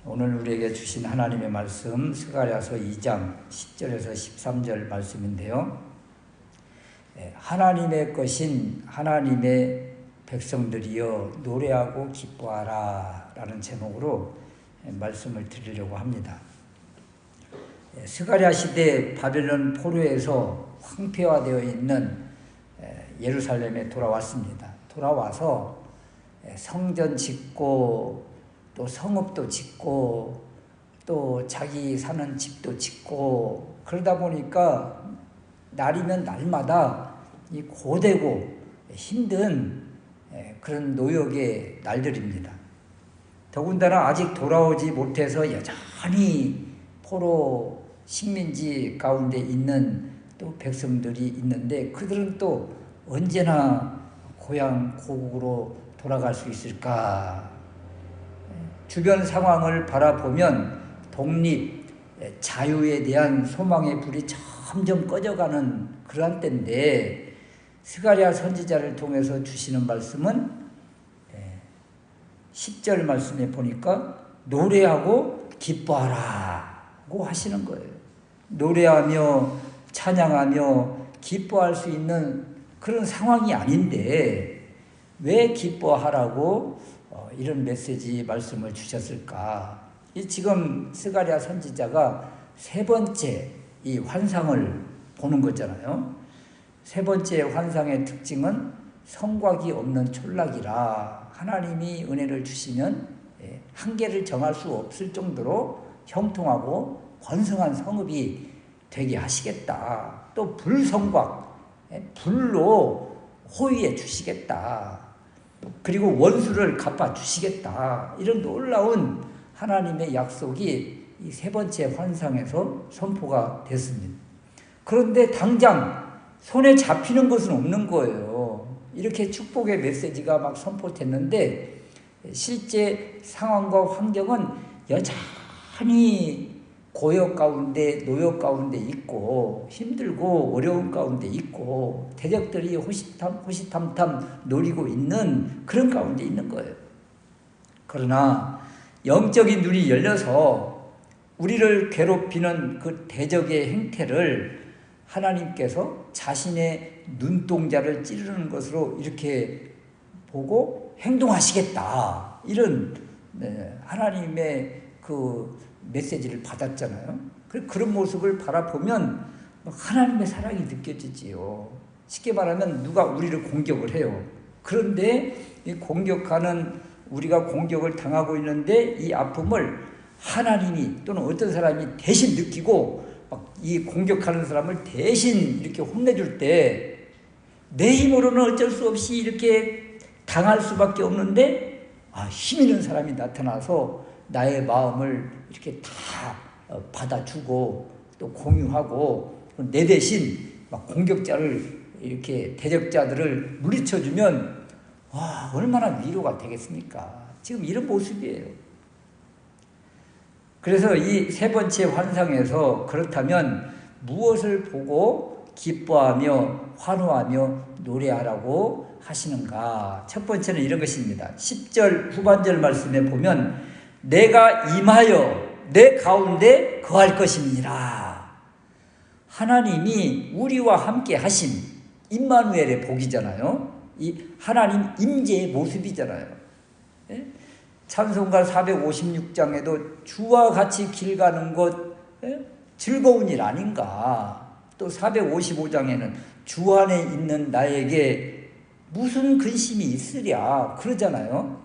오늘 우리에게 주신 하나님의 말씀 스가랴서 2장 10절에서 13절 말씀인데요. 하나님의 것인 하나님의 백성들이여 노래하고 기뻐하라 라는 제목으로 말씀을 드리려고 합니다. 스가랴 시대 바벨론 포로에서 황폐화되어 있는 예루살렘에 돌아왔습니다. 돌아와서 성전 짓고 또 성읍도 짓고 또 자기 사는 집도 짓고 그러다 보니까 날이면 날마다 이 고되고 힘든 그런 노역의 날들입니다. 더군다나 아직 돌아오지 못해서 여전히 포로 식민지 가운데 있는 또 백성들이 있는데 그들은 또 언제나 고향 고국으로 돌아갈 수 있을까? 주변 상황을 바라보면 독립, 자유에 대한 소망의 불이 점점 꺼져가는 그러한 때인데 스가랴 선지자를 통해서 주시는 말씀은 10절 말씀에 보니까 노래하고 기뻐하라고 하시는 거예요. 노래하며 찬양하며 기뻐할 수 있는 그런 상황이 아닌데 왜 기뻐하라고 이런 메시지 말씀을 주셨을까? 지금 스가랴 선지자가 세 번째 이 환상을 보는 거잖아요. 세 번째 환상의 특징은 성곽이 없는 촌락이라 하나님이 은혜를 주시면 한계를 정할 수 없을 정도로 형통하고 번성한 성읍이 되게 하시겠다. 또 불성곽, 불로 호위해 주시겠다. 그리고 원수를 갚아주시겠다. 이런 놀라운 하나님의 약속이 이 세 번째 환상에서 선포가 됐습니다. 그런데 당장 손에 잡히는 것은 없는 거예요. 이렇게 축복의 메시지가 막 선포됐는데 실제 상황과 환경은 여전히 고역 가운데 노역 가운데 있고 힘들고 어려운 가운데 있고 대적들이 호시탐탐 노리고 있는 그런 가운데 있는 거예요. 그러나 영적인 눈이 열려서 우리를 괴롭히는 그 대적의 행태를 하나님께서 자신의 눈동자를 찌르는 것으로 이렇게 보고 행동하시겠다. 이런 하나님의 그 메시지를 받았잖아요. 그런 모습을 바라보면 하나님의 사랑이 느껴지지요. 쉽게 말하면 누가 우리를 공격을 해요. 그런데 이 공격하는 우리가 공격을 당하고 있는데 이 아픔을 하나님이 또는 어떤 사람이 대신 느끼고 이 공격하는 사람을 대신 이렇게 혼내줄 때 내 힘으로는 어쩔 수 없이 이렇게 당할 수밖에 없는데 힘 있는 사람이 나타나서 나의 마음을 이렇게 다 받아주고 또 공유하고 내 대신 막 공격자를 이렇게 대적자들을 물리쳐주면 와 얼마나 위로가 되겠습니까? 지금 이런 모습이에요. 그래서 이 세 번째 환상에서 그렇다면 무엇을 보고 기뻐하며 환호하며 노래하라고 하시는가? 첫 번째는 이런 것입니다. 10절 후반절 말씀에 보면 내가 임하여 내 가운데 거할 것임이니라. 하나님이 우리와 함께 하심 임마누엘의 복이잖아요. 이 하나님 임재의 모습이잖아요. 찬송가 456장에도 주와 같이 길 가는 것 즐거운 일 아닌가. 또 455장에는 주 안에 있는 나에게 무슨 근심이 있으랴 그러잖아요.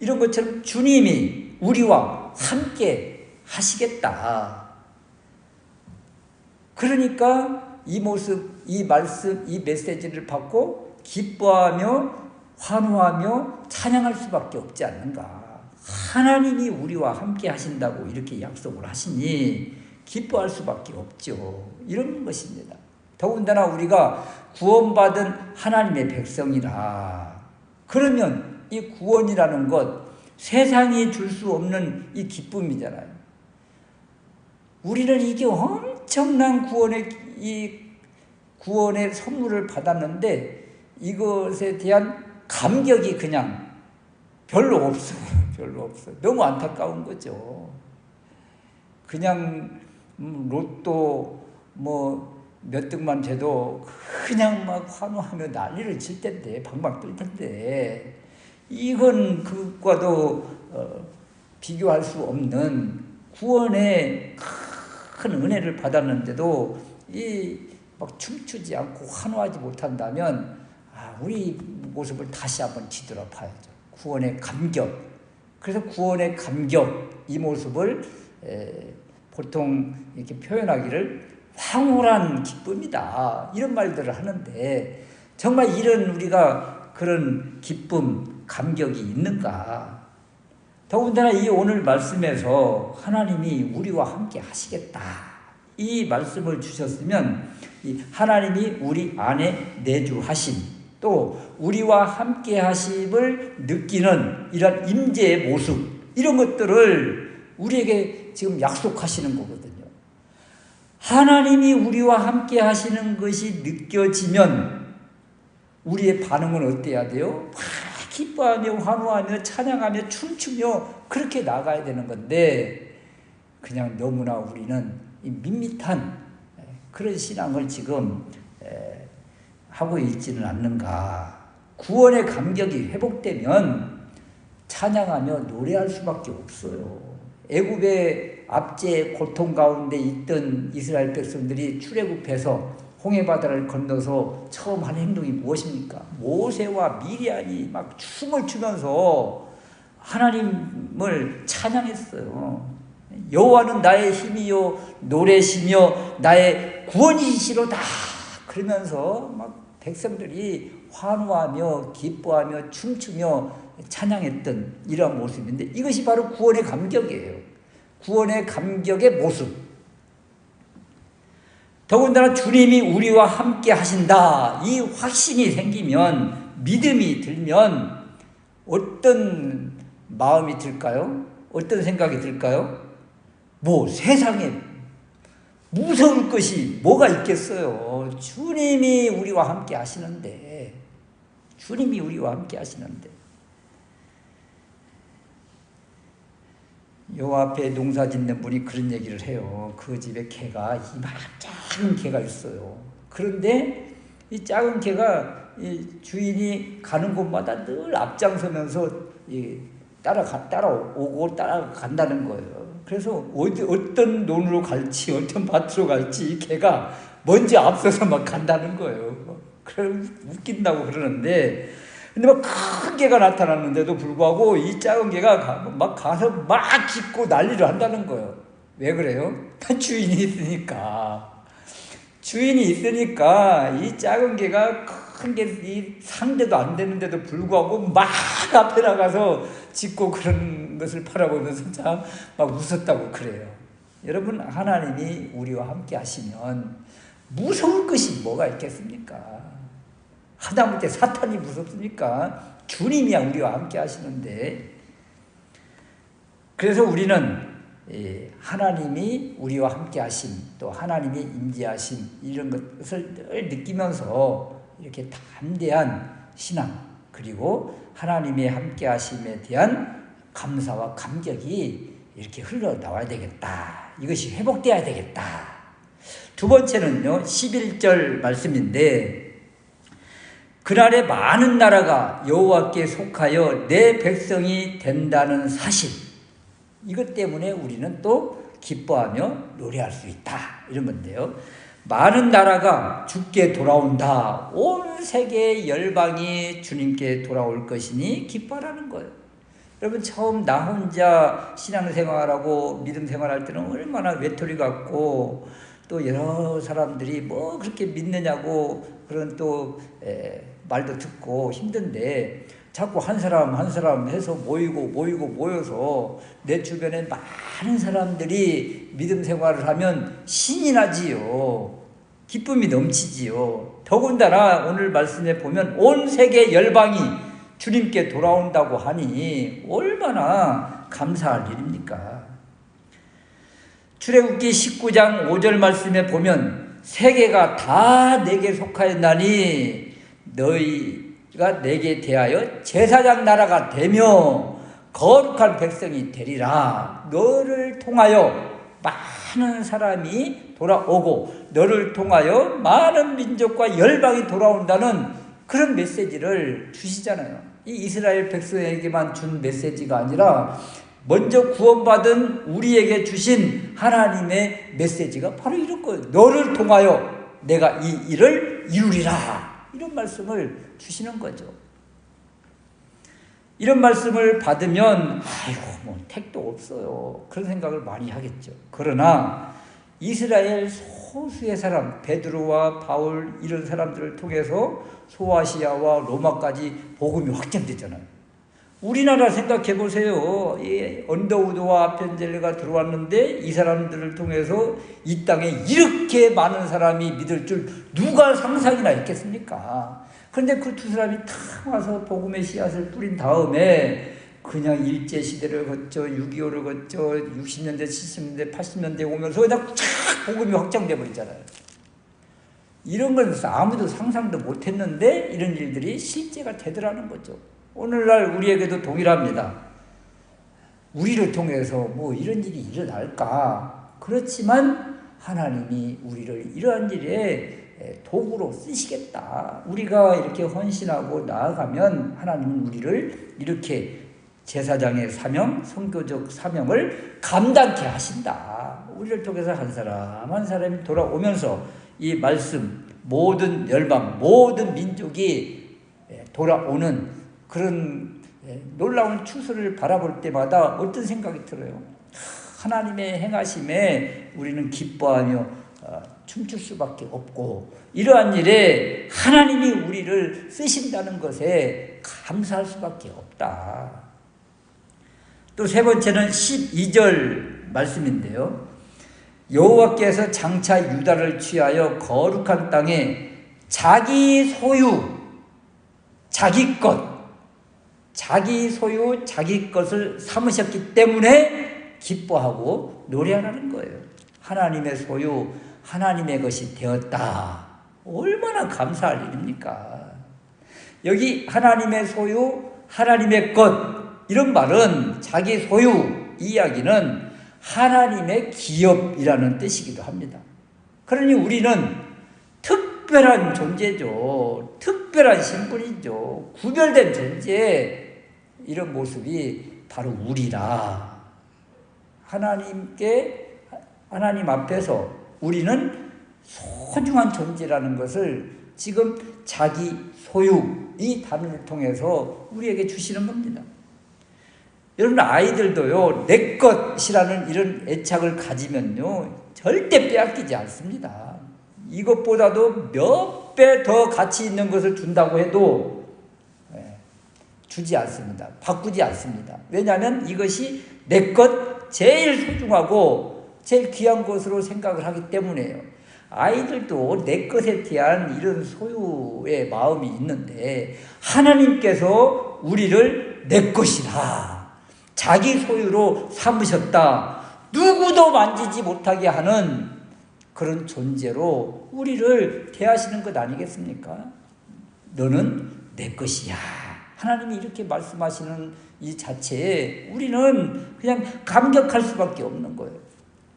이런 것처럼 주님이 우리와 함께 하시겠다. 그러니까 이 모습, 이 말씀, 이 메시지를 받고 기뻐하며 환호하며 찬양할 수밖에 없지 않는가. 하나님이 우리와 함께 하신다고 이렇게 약속을 하시니 기뻐할 수밖에 없죠. 이런 것입니다. 더군다나 우리가 구원받은 하나님의 백성이라. 그러면 이 구원이라는 것 세상이 줄 수 없는 이 기쁨이잖아요. 우리는 이게 엄청난 구원의 선물을 받았는데 이것에 대한 감격이 그냥 별로 없어요. 너무 안타까운 거죠. 그냥 로또 뭐 몇 등만 돼도 그냥 막 환호하며 난리를 칠 텐데, 방방 뜰 텐데, 이건 그것과도 비교할 수 없는 구원의 큰 은혜를 받았는데도 이 막 춤추지 않고 환호하지 못한다면 우리 모습을 다시 한번 뒤돌아봐야죠. 구원의 감격. 그래서 구원의 감격, 이 모습을 보통 이렇게 표현하기를 황홀한 기쁨이다, 이런 말들을 하는데, 정말 이런 우리가 그런 기쁨, 감격이 있는가? 더군다나 이 오늘 말씀에서 하나님이 우리와 함께 하시겠다, 이 말씀을 주셨으면 이 하나님이 우리 안에 내주하심, 또 우리와 함께 하심을 느끼는 이런 임재의 모습, 이런 것들을 우리에게 지금 약속하시는 거거든요. 하나님이 우리와 함께 하시는 것이 느껴지면 우리의 반응은 어때야 돼요? 막 기뻐하며 환호하며 찬양하며 춤추며 그렇게 나가야 되는 건데, 그냥 너무나 우리는 이 밋밋한 그런 신앙을 지금 하고 있지는 않는가. 구원의 감격이 회복되면 찬양하며 노래할 수밖에 없어요. 애굽의 압제 고통 가운데 있던 이스라엘 백성들이 출애굽해서 홍해바다를 건너서 처음 한 행동이 무엇입니까? 모세와 미리암이 막 춤을 추면서 하나님을 찬양했어요. 여호와는 나의 힘이요 노래시며 나의 구원이시로다, 그러면서 막 백성들이 환호하며 기뻐하며 춤추며 찬양했던 이러한 모습인데, 이것이 바로 구원의 감격이에요. 구원의 감격의 모습. 더군다나 주님이 우리와 함께 하신다, 이 확신이 생기면, 믿음이 들면 어떤 마음이 들까요? 어떤 생각이 들까요? 뭐 세상에 무서울 것이 뭐가 있겠어요. 주님이 우리와 함께 하시는데, 주님이 우리와 함께 하시는데. 요 앞에 농사 짓는 분이 그런 얘기를 해요. 그 집에 개가 이만 작은 개가 있어요. 그런데 이 작은 개가 이 주인이 가는 곳마다 늘 앞장서면서 따라오고 따라간다는 거예요. 그래서 어떤 논으로 갈지 어떤 밭으로 갈지 이 개가 먼저 앞서서 막 간다는 거예요. 그래 웃긴다고 그러는데, 근데 막 큰 개가 나타났는데도 불구하고 이 작은 개가 막 가서 막 짖고 난리를 한다는 거예요. 왜 그래요? 주인이 있으니까. 주인이 있으니까 이 작은 개가 큰 개 상대도 안 되는데도 불구하고 막 앞에 나가서 짖고 그런 것을 바라보면서 참 막 웃었다고 그래요. 여러분, 하나님이 우리와 함께 하시면 무서울 것이 뭐가 있겠습니까? 하다못해 사탄이 무섭습니까? 주님이야 우리와 함께 하시는데. 그래서 우리는 하나님이 우리와 함께 하심, 또 하나님의 임재하심, 이런 것을 늘 느끼면서 이렇게 담대한 신앙, 그리고 하나님의 함께 하심에 대한 감사와 감격이 이렇게 흘러나와야 되겠다. 이것이 회복되어야 되겠다. 두 번째는요, 11절 말씀인데, 그날에 많은 나라가 여호와께 속하여 내 백성이 된다는 사실, 이것 때문에 우리는 또 기뻐하며 노래할 수 있다, 이런 건데요. 많은 나라가 주께 돌아온다. 온 세계의 열방이 주님께 돌아올 것이니 기뻐하라는 거예요. 여러분, 처음 나 혼자 신앙생활하고 믿음생활할 때는 얼마나 외톨이 같고, 또 여러 사람들이 뭐 그렇게 믿느냐고 그런 또 말도 듣고 힘든데, 자꾸 한 사람 한 사람 해서 모여서 내 주변에 많은 사람들이 믿음 생활을 하면 신이 나지요. 기쁨이 넘치지요. 더군다나 오늘 말씀에 보면 온 세계 열방이 주님께 돌아온다고 하니 얼마나 감사할 일입니까? 출애굽기 19장 5절 말씀에 보면 세계가 다 내게 속하였나니 너희가 내게 대하여 제사장 나라가 되며 거룩한 백성이 되리라. 너를 통하여 많은 사람이 돌아오고 너를 통하여 많은 민족과 열방이 돌아온다는 그런 메시지를 주시잖아요. 이 이스라엘 백성에게만 준 메시지가 아니라 먼저 구원받은 우리에게 주신 하나님의 메시지가 바로 이런 거예요. 너를 통하여 내가 이 일을 이루리라. 이런 말씀을 주시는 거죠. 이런 말씀을 받으면 아이고 뭐 택도 없어요. 그런 생각을 많이 하겠죠. 그러나 이스라엘 소수의 사람, 베드로와 바울 이런 사람들을 통해서 소아시아와 로마까지 복음이 확장됐잖아요. 우리나라 생각해 보세요. 언더우드와 아펜젤레가 들어왔는데 이 사람들을 통해서 이 땅에 이렇게 많은 사람이 믿을 줄 누가 상상이나 했겠습니까? 그런데 그 두 사람이 탁 와서 복음의 씨앗을 뿌린 다음에 그냥 일제시대를 거쳐 6.25를 거쳐 60년대, 70년대, 80년대 오면서 그냥 쫙 복음이 확장돼 버리잖아요. 이런 건 아무도 상상도 못했는데 이런 일들이 실제가 되더라는 거죠. 오늘날 우리에게도 동일합니다. 우리를 통해서 뭐 이런 일이 일어날까? 그렇지만 하나님이 우리를 이러한 일에 도구로 쓰시겠다. 우리가 이렇게 헌신하고 나아가면 하나님은 우리를 이렇게 제사장의 사명, 선교적 사명을 감당케 하신다. 우리를 통해서 한 사람 한 사람이 돌아오면서 이 말씀, 모든 열방, 모든 민족이 돌아오는 그런 놀라운 추수를 바라볼 때마다 어떤 생각이 들어요? 하나님의 행하심에 우리는 기뻐하며 춤출 수밖에 없고 이러한 일에 하나님이 우리를 쓰신다는 것에 감사할 수밖에 없다. 또 세 번째는 12절 말씀인데요. 여호와께서 장차 유다를 취하여 거룩한 땅에 자기 소유, 자기 소유, 자기 것을 삼으셨기 때문에 기뻐하고 노래하라는 거예요. 하나님의 소유, 하나님의 것이 되었다. 얼마나 감사할 일입니까? 여기 하나님의 소유, 하나님의 것 이런 말은 자기 소유 이 이야기는 하나님의 기업이라는 뜻이기도 합니다. 그러니 우리는 특별한 존재죠. 특별한 신분이죠. 구별된 존재 이런 모습이 바로 우리라. 하나님 앞에서 우리는 소중한 존재라는 것을 지금 자기 소유 이 단어를 통해서 우리에게 주시는 겁니다. 여러분 아이들도요 내 것이라는 이런 애착을 가지면요 절대 빼앗기지 않습니다. 이것보다도 몇 배 더 가치 있는 것을 준다고 해도 주지 않습니다. 바꾸지 않습니다. 왜냐하면 이것이 내 것 제일 소중하고 제일 귀한 것으로 생각을 하기 때문에요. 아이들도 내 것에 대한 이런 소유의 마음이 있는데 하나님께서 우리를 내 것이라 자기 소유로 삼으셨다. 누구도 만지지 못하게 하는 그런 존재로 우리를 대하시는 것 아니겠습니까? 너는 내 것이야. 하나님이 이렇게 말씀하시는 이 자체에 우리는 그냥 감격할 수밖에 없는 거예요.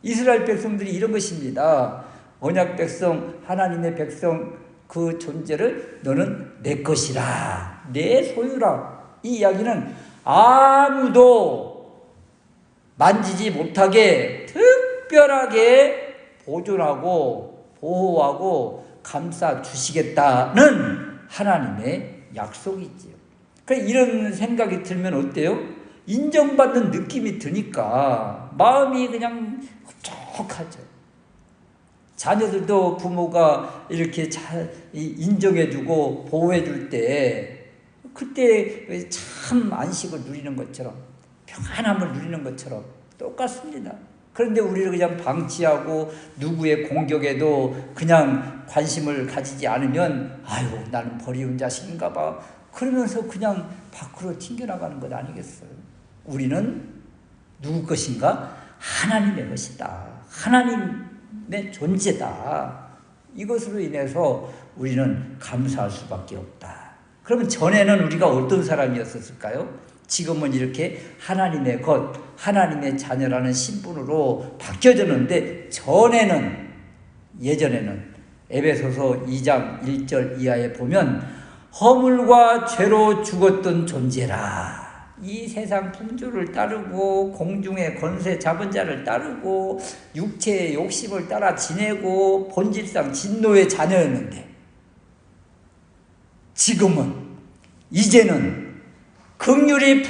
이스라엘 백성들이 이런 것입니다. 언약 백성, 하나님의 백성 그 존재를 너는 내 것이라, 내 소유라. 이 이야기는 아무도 만지지 못하게 특별하게 보존하고 보호하고 감싸 주시겠다는 하나님의 약속이지요. 이런 생각이 들면 어때요? 인정받는 느낌이 드니까 마음이 그냥 흡족하죠. 자녀들도 부모가 이렇게 잘 인정해주고 보호해줄 때 그때 참 안식을 누리는 것처럼 평안함을 누리는 것처럼 똑같습니다. 그런데 우리를 그냥 방치하고 누구의 공격에도 그냥 관심을 가지지 않으면 아유 나는 버리운 자식인가 봐 그러면서 그냥 밖으로 튕겨나가는 것 아니겠어요? 우리는 누구 것인가? 하나님의 것이다. 하나님의 존재다. 이것으로 인해서 우리는 감사할 수밖에 없다. 그러면 전에는 우리가 어떤 사람이었을까요? 지금은 이렇게 하나님의 것, 하나님의 자녀라는 신분으로 바뀌어졌는데 예전에는 에베소서 2장 1절 이하에 보면 허물과 죄로 죽었던 존재라. 이 세상 풍조를 따르고 공중의 권세 잡은 자를 따르고 육체의 욕심을 따라 지내고 본질상 진노의 자녀였는데 이제는 긍휼이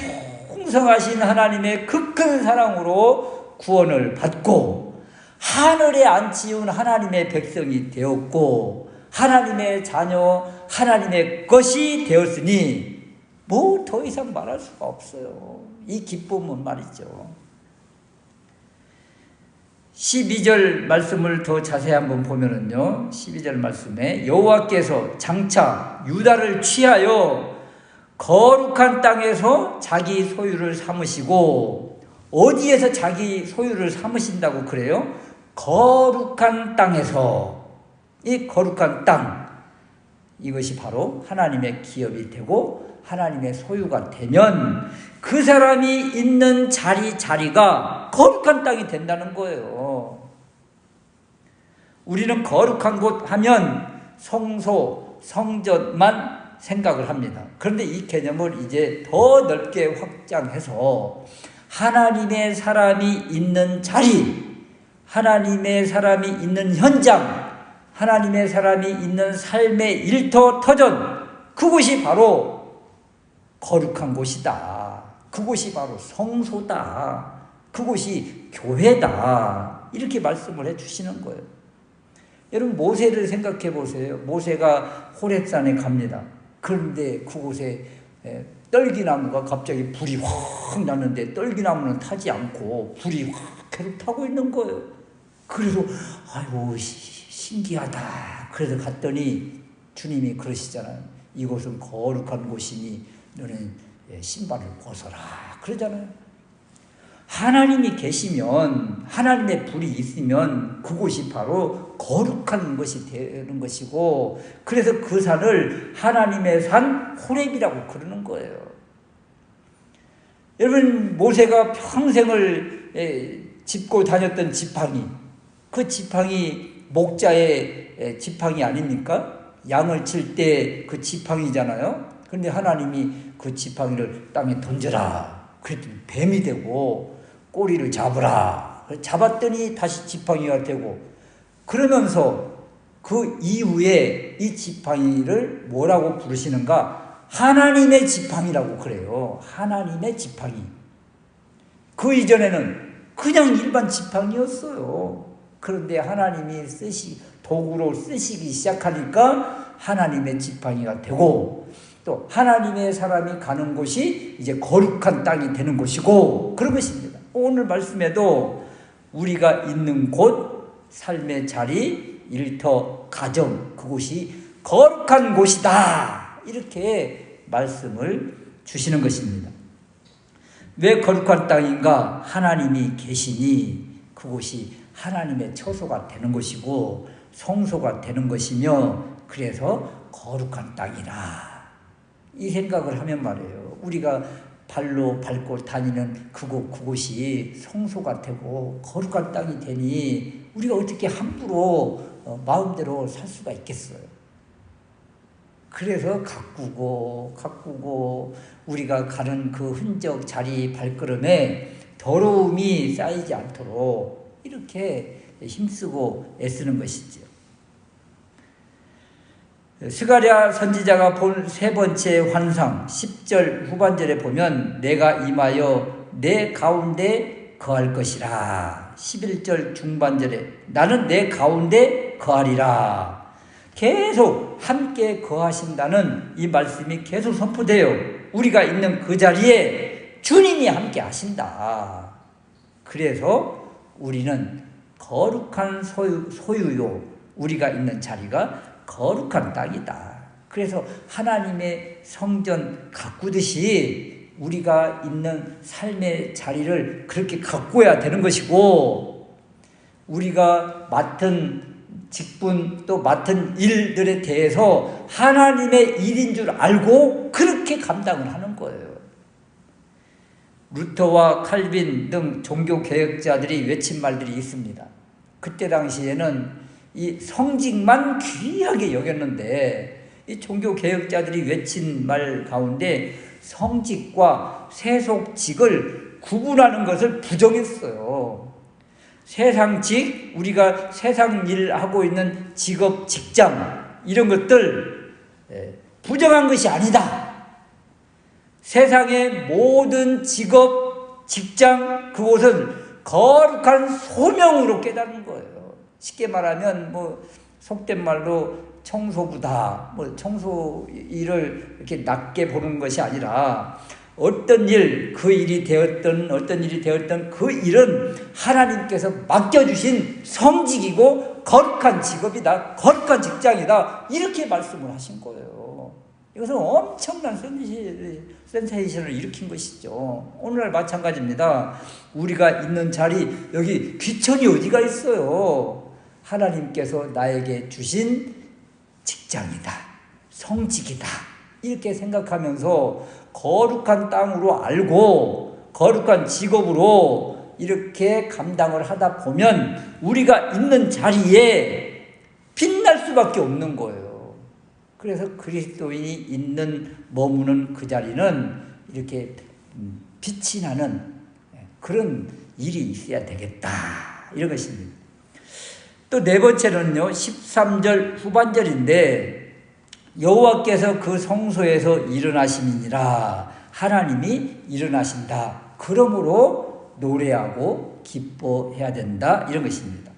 풍성하신 하나님의 그 큰 사랑으로 구원을 받고 하늘에 앉히운 하나님의 백성이 되었고 하나님의 자녀, 하나님의 것이 되었으니 뭐 더 이상 말할 수가 없어요. 이 기쁨은 말이죠. 12절 말씀을 더 자세히 한번 보면은요. 12절 말씀에 여호와께서 장차 유다를 취하여 거룩한 땅에서 자기 소유를 삼으시고, 어디에서 자기 소유를 삼으신다고 그래요? 거룩한 땅에서. 이 거룩한 땅, 이것이 바로 하나님의 기업이 되고 하나님의 소유가 되면 그 사람이 있는 자리가 거룩한 땅이 된다는 거예요. 우리는 거룩한 곳 하면 성소, 성전만 생각을 합니다. 그런데 이 개념을 이제 더 넓게 확장해서 하나님의 사람이 있는 자리, 하나님의 사람이 있는 현장, 하나님의 사람이 있는 삶의 일터터전, 그곳이 바로 거룩한 곳이다. 그곳이 바로 성소다. 그곳이 교회다. 이렇게 말씀을 해주시는 거예요. 여러분, 모세를 생각해 보세요. 모세가 호렙산에 갑니다. 그런데 그곳에 떨기나무가 갑자기 불이 확 나는데 떨기나무는 타지 않고 불이 확 계속 타고 있는 거예요. 그래서 아이고 신기하다. 그래서 갔더니 주님이 그러시잖아요. 이곳은 거룩한 곳이니 너는 신발을 벗어라. 그러잖아요. 하나님이 계시면, 하나님의 불이 있으면 그곳이 바로 거룩한 것이 되는 것이고, 그래서 그 산을 하나님의 산 호렙이라고 그러는 거예요. 여러분, 모세가 평생을 짚고 다녔던 지팡이, 그 지팡이 목자의 지팡이 아닙니까? 양을 칠 때 그 지팡이잖아요. 그런데 하나님이 그 지팡이를 땅에 던져라. 그랬더니 뱀이 되고, 꼬리를 잡으라. 잡았더니 다시 지팡이가 되고, 그러면서 그 이후에 이 지팡이를 뭐라고 부르시는가? 하나님의 지팡이라고 그래요. 하나님의 지팡이. 그 이전에는 그냥 일반 지팡이였어요. 그런데 하나님이 도구로 쓰시기 시작하니까 하나님의 지팡이가 되고, 또 하나님의 사람이 가는 곳이 이제 거룩한 땅이 되는 것이고, 그런 것입니다. 오늘 말씀에도 우리가 있는 곳, 삶의 자리, 일터, 가정, 그곳이 거룩한 곳이다. 이렇게 말씀을 주시는 것입니다. 왜 거룩한 땅인가? 하나님이 계시니 그곳이 하나님의 처소가 되는 것이고 성소가 되는 것이며, 그래서 거룩한 땅이라. 이 생각을 하면 말이에요. 우리가 발로 밟고 다니는 그곳이 성소가 되고 거룩한 땅이 되니 우리가 어떻게 함부로 마음대로 살 수가 있겠어요. 그래서 가꾸고 우리가 가는 그 흔적, 자리, 발걸음에 더러움이 쌓이지 않도록 이렇게 힘쓰고 애쓰는 것이죠. 스가랴 선지자가 본 세 번째 환상 10절 후반절에 보면 내가 임하여 내 가운데 거할 것이라. 11절 중반절에 나는 내 가운데 거하리라. 계속 함께 거하신다는 이 말씀이 계속 선포돼요. 우리가 있는 그 자리에 주님이 함께 하신다. 그래서 우리는 거룩한 소유요. 우리가 있는 자리가 거룩한 땅이다. 그래서 하나님의 성전 가꾸듯이 우리가 있는 삶의 자리를 그렇게 가꾸어야 되는 것이고, 우리가 맡은 직분 또 맡은 일들에 대해서 하나님의 일인 줄 알고 그렇게 감당을 하는 거예요. 루터와 칼빈 등 종교개혁자들이 외친 말들이 있습니다. 그때 당시에는 이 성직만 귀하게 여겼는데 이 종교개혁자들이 외친 말 가운데 성직과 세속직을 구분하는 것을 부정했어요. 세상직, 우리가 세상 일 하고 있는 직업, 직장 이런 것들 부정한 것이 아니다. 세상의 모든 직업, 직장 그곳은 거룩한 소명으로 깨닫는 거예요. 쉽게 말하면 속된 말로 청소부다, 청소 일을 이렇게 낮게 보는 것이 아니라 어떤 일, 그 일이 되었던 어떤 일이 되었던 그 일은 하나님께서 맡겨주신 성직이고 거룩한 직업이다, 거룩한 직장이다 이렇게 말씀을 하신 거예요. 이것은 엄청난 센세이션을 일으킨 것이죠. 오늘날 마찬가지입니다. 우리가 있는 자리, 여기 귀천이 어디가 있어요? 하나님께서 나에게 주신 직장이다, 성직이다 이렇게 생각하면서 거룩한 땅으로 알고 거룩한 직업으로 이렇게 감당을 하다 보면 우리가 있는 자리에 빛날 수밖에 없는 거예요. 그래서 그리스도인이 있는 머무는 그 자리는 이렇게 빛이 나는 그런 일이 있어야 되겠다 이런 것입니다. 또 네 번째는요, 13절 후반절인데 여호와께서 그 성소에서 일어나심이니라. 하나님이 일어나신다. 그러므로 노래하고 기뻐해야 된다 이런 것입니다.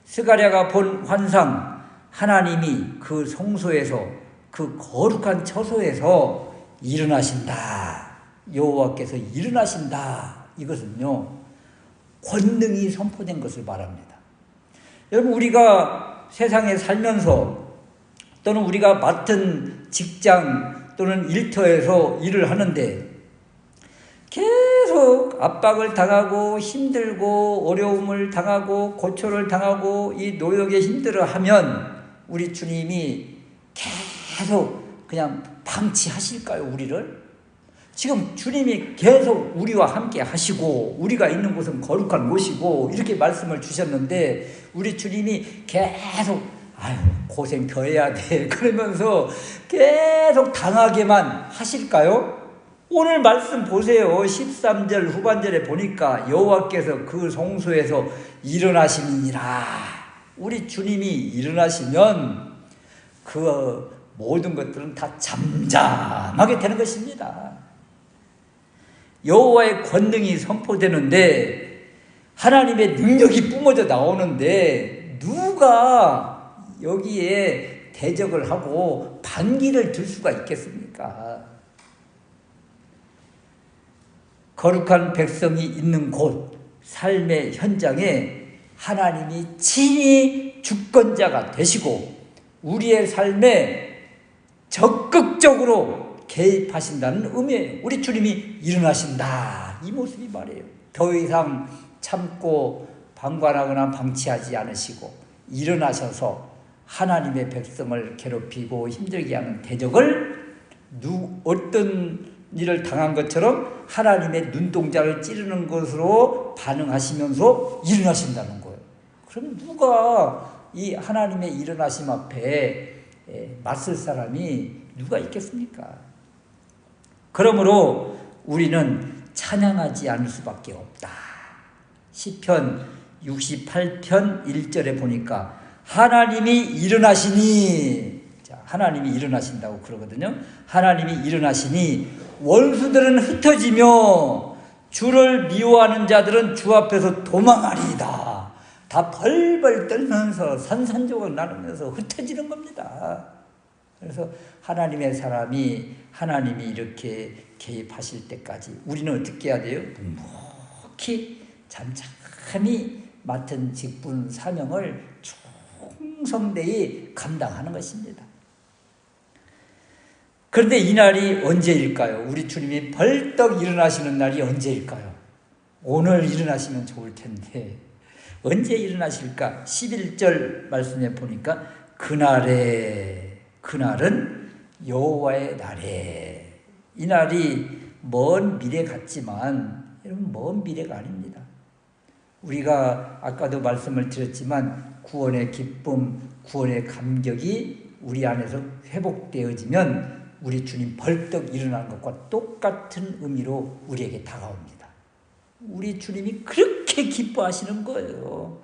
스가랴가 본 환상, 하나님이 그 성소에서 그 거룩한 처소에서 일어나신다. 여호와께서 일어나신다. 이것은요, 권능이 선포된 것을 말합니다. 여러분, 우리가 세상에 살면서 또는 우리가 맡은 직장 또는 일터에서 일을 하는데 계속 압박을 당하고 힘들고 어려움을 당하고 고초를 당하고 이 노역에 힘들어하면 우리 주님이 계속 그냥 방치하실까요, 우리를? 지금 주님이 계속 우리와 함께 하시고 우리가 있는 곳은 거룩한 곳이고 이렇게 말씀을 주셨는데 우리 주님이 계속 고생 더 해야 돼 그러면서 계속 당하게만 하실까요? 오늘 말씀 보세요. 13절 후반절에 보니까 여호와께서 그 성소에서 일어나심이니라. 우리 주님이 일어나시면 그 모든 것들은 다 잠잠하게 되는 것입니다. 여호와의 권능이 선포되는데 하나님의 능력이 뿜어져 나오는데 누가 여기에 대적을 하고 반기를 들 수가 있겠습니까? 거룩한 백성이 있는 곳, 삶의 현장에 하나님이 친히 주권자가 되시고 우리의 삶에 적극적으로 개입하신다는 의미예요. 우리 주님이 일어나신다. 이 모습이 말이에요. 더 이상 참고 방관하거나 방치하지 않으시고 일어나셔서 하나님의 백성을 괴롭히고 힘들게 하는 대적을 어떤 일을 당한 것처럼 하나님의 눈동자를 찌르는 것으로 반응하시면서 일어나신다는 거예요. 그럼 누가 이 하나님의 일어나심 앞에 맞설 사람이 누가 있겠습니까? 그러므로 우리는 찬양하지 않을 수밖에 없다. 시편 68편 1절에 보니까 하나님이 일어나시니, 자, 하나님이 일어나신다고 그러거든요. 하나님이 일어나시니 원수들은 흩어지며 주를 미워하는 자들은 주 앞에서 도망하리이다. 다 벌벌 떨면서 산산조각 나누면서 흩어지는 겁니다. 그래서 하나님의 사람이 하나님이 이렇게 개입하실 때까지 우리는 어떻게 해야 돼요? 묵묵히 잠잠히 맡은 직분 사명을 충성되이 감당하는 것입니다. 그런데 이 날이 언제일까요? 우리 주님이 벌떡 일어나시는 날이 언제일까요? 오늘 일어나시면 좋을 텐데 언제 일어나실까? 11절 말씀에 보니까 그날은 여호와의 날에. 이 날이 먼 미래 같지만 여러분 먼 미래가 아닙니다. 우리가 아까도 말씀을 드렸지만 구원의 기쁨, 구원의 감격이 우리 안에서 회복되어지면 우리 주님 벌떡 일어나는 것과 똑같은 의미로 우리에게 다가옵니다. 우리 주님이 그렇게 기뻐하시는 거예요.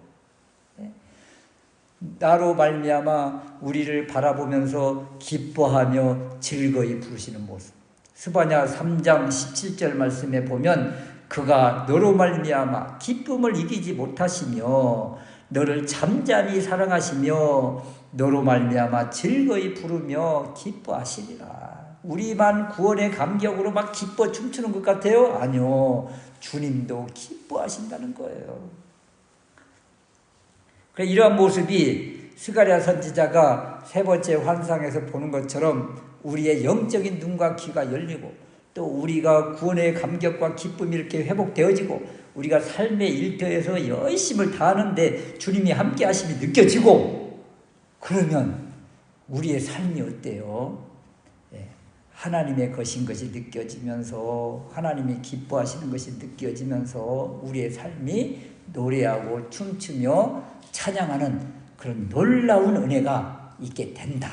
나로 말미암아 우리를 바라보면서 기뻐하며 즐거이 부르시는 모습. 스바냐 3장 17절 말씀에 보면 그가 너로 말미암아 기쁨을 이기지 못하시며 너를 잠잠히 사랑하시며 너로 말미암아 즐거이 부르며 기뻐하시리라. 우리만 구원의 감격으로 막 기뻐 춤추는 것 같아요? 아니요. 주님도 기뻐하신다는 거예요. 그래, 이러한 모습이 스가랴 선지자가 세 번째 환상에서 보는 것처럼 우리의 영적인 눈과 귀가 열리고 또 우리가 구원의 감격과 기쁨이 이렇게 회복되어지고 우리가 삶의 일터에서 열심을 다하는데 주님이 함께 하심이 느껴지고 그러면 우리의 삶이 어때요? 하나님의 것인 것이 느껴지면서 하나님이 기뻐하시는 것이 느껴지면서 우리의 삶이 노래하고 춤추며 찬양하는 그런 놀라운 은혜가 있게 된다.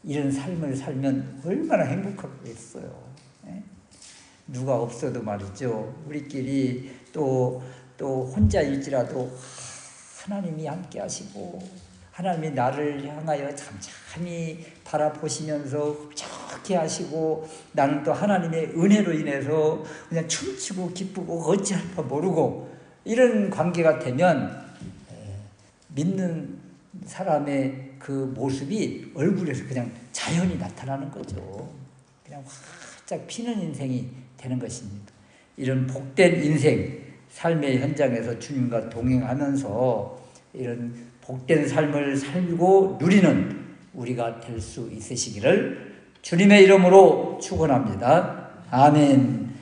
이런 삶을 살면 얼마나 행복하겠어요. 누가 없어도 말이죠. 우리끼리 또 혼자일지라도 하나님이 함께 하시고 하나님이 나를 향하여 잠잠히 바라보시면서 흡족해 하시고 나는 또 하나님의 은혜로 인해서 그냥 춤추고 기쁘고 어찌할 바 모르고 이런 관계가 되면 믿는 사람의 그 모습이 얼굴에서 그냥 자연히 나타나는 거죠. 그냥 활짝 피는 인생이 되는 것입니다. 이런 복된 인생, 삶의 현장에서 주님과 동행하면서 이런 복된 삶을 살고 누리는 우리가 될 수 있으시기를 주님의 이름으로 축원합니다. 아멘.